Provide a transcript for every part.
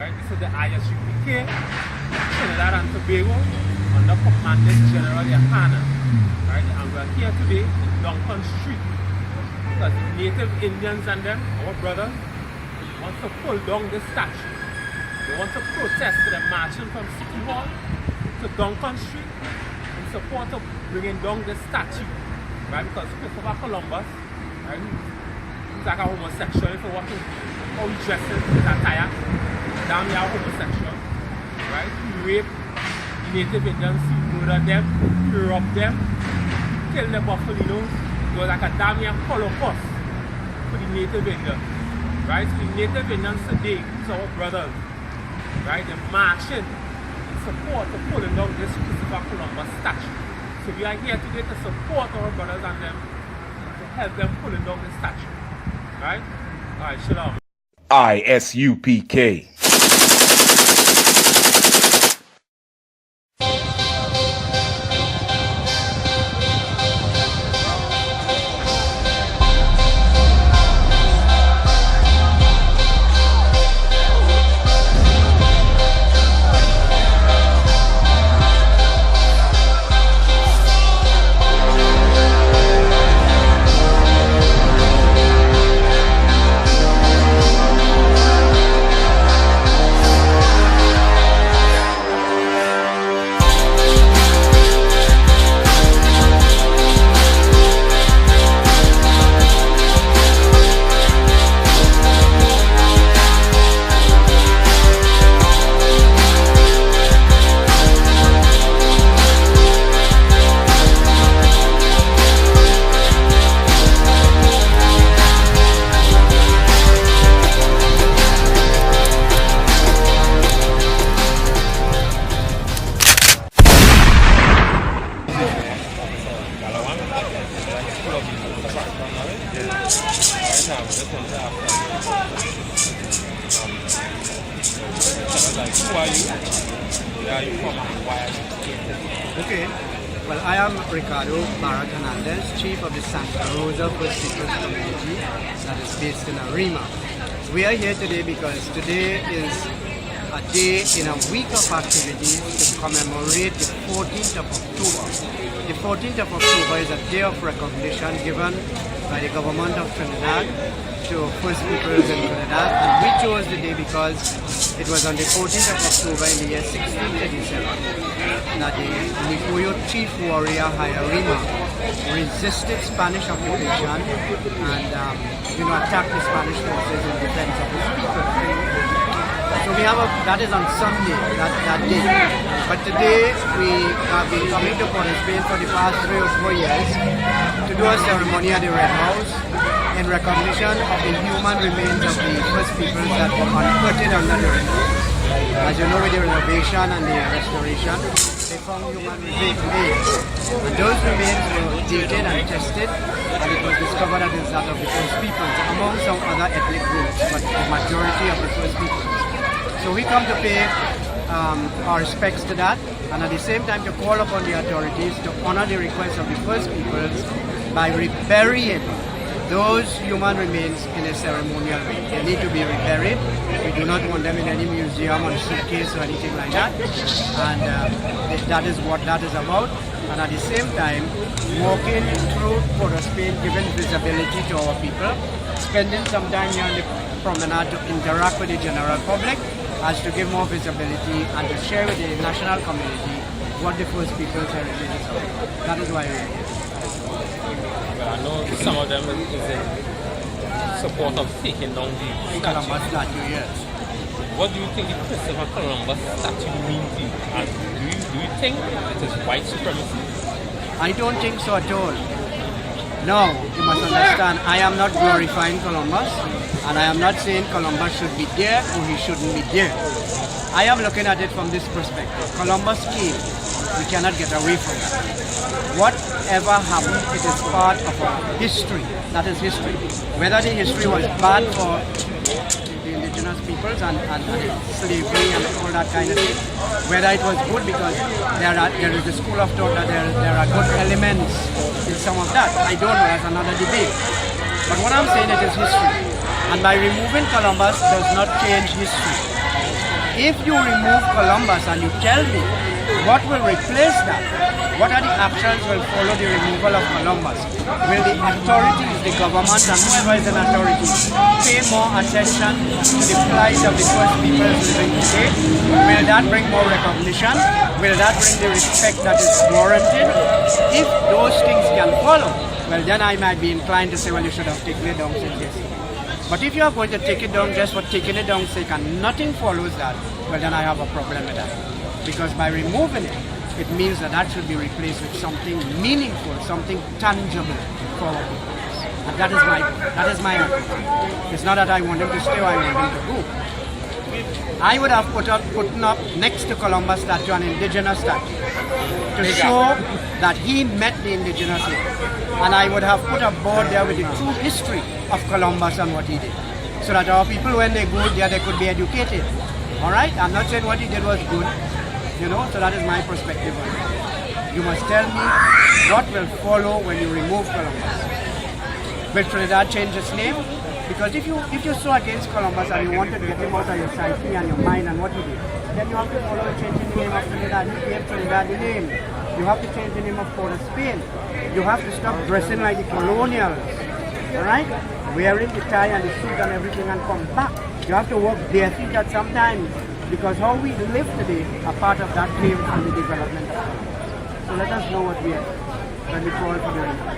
Right, this is the I.S.U.P.K, Trinidad and Tobago, under Commandant General YAHANNA. Right, and we are here today in Duncan Street because the native Indians and them, our brothers, want to pull down this statue. They want to protest. So they're marching from City Hall to Duncan Street in support of bringing down this statue. Right, because Christopher Columbus, right, he's like a homosexual. If you watch how he dresses, his attire, damn near homosexual. Right, he raped the native Indians, he murdered them, he robbed them, killed the buffaloes. It was like a damn near holocaust for the native Indians. Right, so the native Indians today, it's our brothers. Right, they're marching in support of pulling down this Christopher Columbus statue. So we are here today to support our brothers and them, to help them pulling down the statue. Right? Alright, shalom. I.S.U.P.K. Who are you? Where are you from? Why are you? Okay, well, I am Ricardo Hernandez, Chief of the Santa Rosa First Peoples Community that is based in Arima. We are here today because today is a day in a week of activities to commemorate the 14th of October. The 14th of October is a day of recognition given by the government of Trinidad to First Peoples in Trinidad, and we chose the day because it was on the 14th of October in the year 1637 that the Nicoyo chief warrior Hayarima resisted Spanish occupation and attacked the Spanish forces in defense of his people. So we have that is on Sunday, that day. But today we have been coming to Port of Spain for the past 3 or 4 years to do a ceremony at the Red House in recognition of the human remains of the first peoples that were unearthed under the Red House. As you know, with the renovation and the restoration, they found human remains. And those remains were dated and tested, and it was discovered that it is that of the first peoples, among some other ethnic groups, but the majority of the first peoples. So we come to pay our respects to that, and at the same time to call upon the authorities to honor the request of the first peoples by reburying those human remains in a ceremonial way. They need to be reburied. We do not want them in any museum or suitcase or anything like that, and that is what that is about. And at the same time, walking through Port of Spain, giving visibility to our people, spending some time here on the promenade to interact with the general public, as to give more visibility and to share with the national community what the First Peoples heritage is about. That is why we are here. Well, I know some of them is in support of taking down the Columbus statue, yes. What do you think the Christopher Columbus statue means to you? And do you think it is white supremacy? I don't think so at all. No, you must understand, I am not glorifying Columbus, and I am not saying Columbus should be there or he shouldn't be there. I am looking at it from this perspective. Columbus came, we cannot get away from it. Whatever happened, it is part of our history. That is history. Whether the history was bad for the indigenous peoples and slavery and all that kind of thing, whether it was good because there is a school of thought that there are good elements in some of that, I don't know, that's another debate. But what I'm saying, it is history. And by removing Columbus does not change history. If you remove Columbus and you tell me what will replace that, what are the actions will follow the removal of Columbus? Will the authorities, the government and whoever is in authority pay more attention to the plight of the first peoples living today? Will that bring more recognition? Will that bring the respect that is warranted? If those things can follow, well then I might be inclined to say, well, you should have taken it down since yesterday. But if you are going to take it down just for taking it down sake and nothing follows that, well then I have a problem with that. Because by removing it, it means that that should be replaced with something meaningful, something tangible for our people. And that is my argument. It's not that I want him to stay or I want him to go. I would have put up next to Columbus statue an indigenous statue to show that he met the indigenous here. And I would have put a board there with the true history of Columbus and what he did. So that our people, when they go there, they could be educated. Alright? I'm not saying what he did was good. You know, so that is my perspective on it. You must tell me what will follow when you remove Columbus. Will Trinidad change its name? Because if you're so against Columbus and you wanted to get him out of your psyche and your mind and what he did, then you have to follow the changing the name of Trinidad. He gave Trinidad the name. You have to change the name of Port of Spain. You have to stop dressing like the colonials. Alright? Wearing the tie and the suit and everything and come back. You have to work bare feet at some time. Because how we live today, a part of that came from the development of Columbus. So let us know what we are when we call for the removal.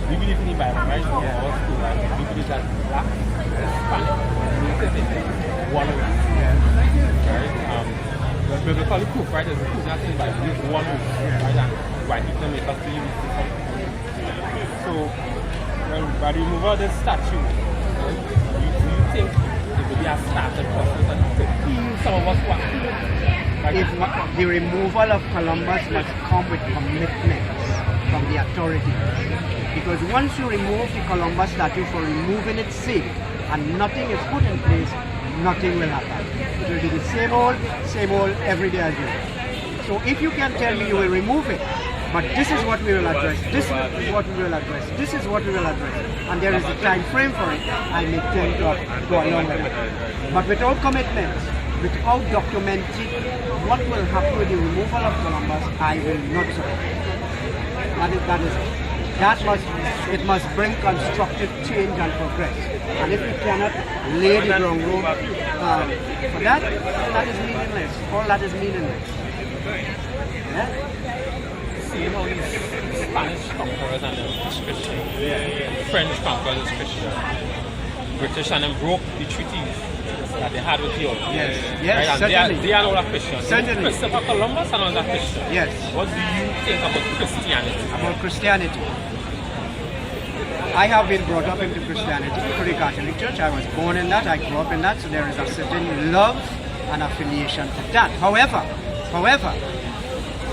We believe in the Bible, right? Yeah. Our school, right? We believe that black, Hispanic, native, one race. Right? The biblical proof, right? There's a proof that in the Bible, it's one race, right? And white people make us believe it's something. So, by the removal of this statue, do you think it has started process and to heal some of us what like the removal of Columbus must come with commitments from the authorities. Because once you remove the Columbus statue for removing its sake and nothing is put in place, nothing will happen. It will be the same old every day as well. So if you can tell me you will remove it, but this is what we will address, this is what we will address, this is what we will address, and there is a time frame for it, I may tend to go along with it. But without commitments, without documenting what will happen with the removal of Columbus, I will not support it. It must bring constructive change and progress. And if we cannot lay the ground road for that, that is meaningless. All that is meaningless. Yeah? You know, these Spanish conquerors and the Christians, French conquerors and Christians, British and them broke the treaties that they had with the other. Yes, right? And certainly. They are not a Christian. Certainly. Christopher Columbus and other Christian. Yes. What do you think about Christianity? About Christianity. I have been brought up into Christianity through the Catholic Church. I was born in that, I grew up in that, so there is a certain love and affiliation to that. However,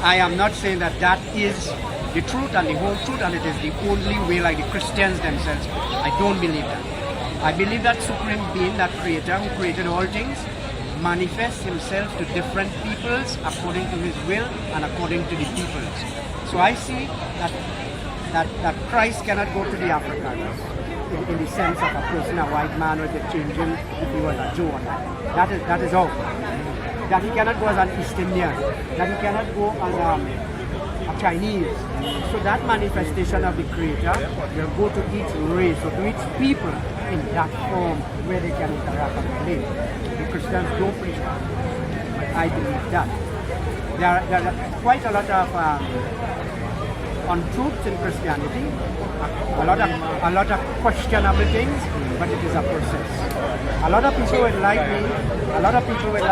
I am not saying that that is the truth and the whole truth and it is the only way like the Christians themselves. I don't believe that. I believe that supreme being, that creator who created all things, manifests himself to different peoples according to his will and according to the peoples. So I see that Christ cannot go to the Africans in the sense of a person, a white man with a changing if he was a Jew or not. That is all. That he cannot go as an East Indian, that he cannot go as a Chinese. So that manifestation of the Creator will go to each race or to each people in that form where they can interact and play. The Christians don't preach that, but I believe that. There are quite a lot of untruths in Christianity, a lot of questionable things, but it is a process. A lot of people would like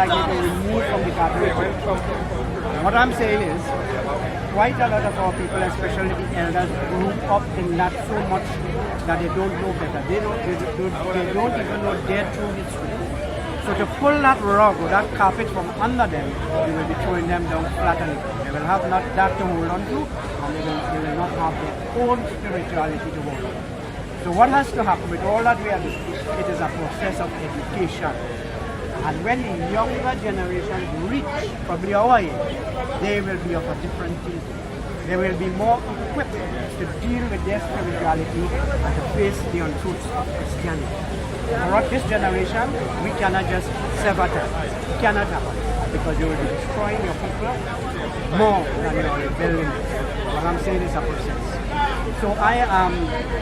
me to remove from the Catholic Church. What I'm saying is, quite a lot of our people, especially the elders, grew up in that so much that they don't know better. They don't even know their true history. So to pull that rug or that carpet from under them, you will be throwing them down flat on it. They will have not that to hold on to, and they will not have their own spirituality to hold on. So what has to happen with all that we are doing? It is a process of education. And when the younger generations reach probably our age, they will be of a different thinking. they will be more equipped to deal with their spirituality and to face the untruths of Christianity. For this generation, we cannot just sever them. It cannot happen because you will be destroying your people more than you are building it. What I'm saying is a process. So I am,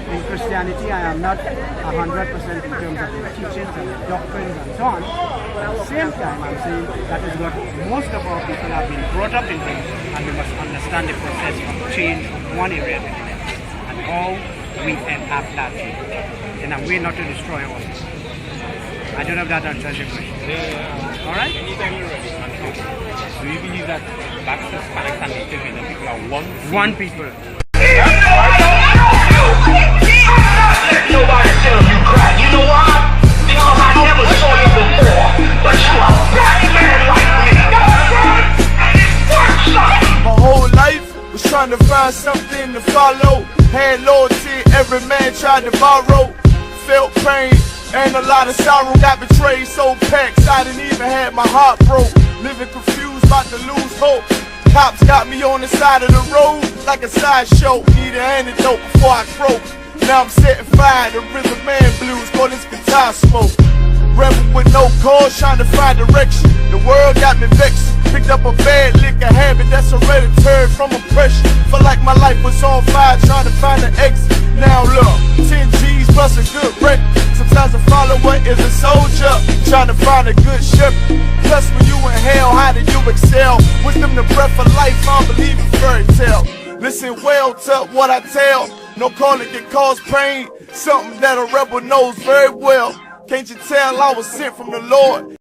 in Christianity, I am not 100% in terms of the teachings and the doctrines and so on. But at the same time, I'm saying that is what most of our people have been brought up into, and we must understand the process of change from one area to the next, and how we enact that change in a way not to destroy our people. I don't know if that answers your question. Yeah. All right? Anytime you're ready. Do you believe that Blacks, Hispanics, and Native Indian people are one people? Nobody tell you cry. You know why? Because I never saw you before. But you a black man like me. And it works out. My whole life was trying to find something to follow. Had loyalty, every man tried to borrow. Felt pain and a lot of sorrow. Got betrayed, so packed, I didn't even have my heart broke. Living confused, about to lose hope. Cops got me on the side of the road like a sideshow. Need an antidote before I croak. Now I'm setting fire to rhythm man blues, call this guitar smoke. Rebel with no cause, trying to find direction. The world got me vexed. Picked up a bad liquor habit that's hereditary from oppression. Felt like my life was on fire, trying to find an exit. Now look, 10 G's plus a good wreck. Sometimes a follower is a soldier, trying to find a good shepherd. Plus when you in hell, how do you excel? Wisdom the breath of life, I don't believe in fairy tale. Listen well to what I tell. No calling can cause pain. Something that a rebel knows very well. Can't you tell I was sent from the Lord?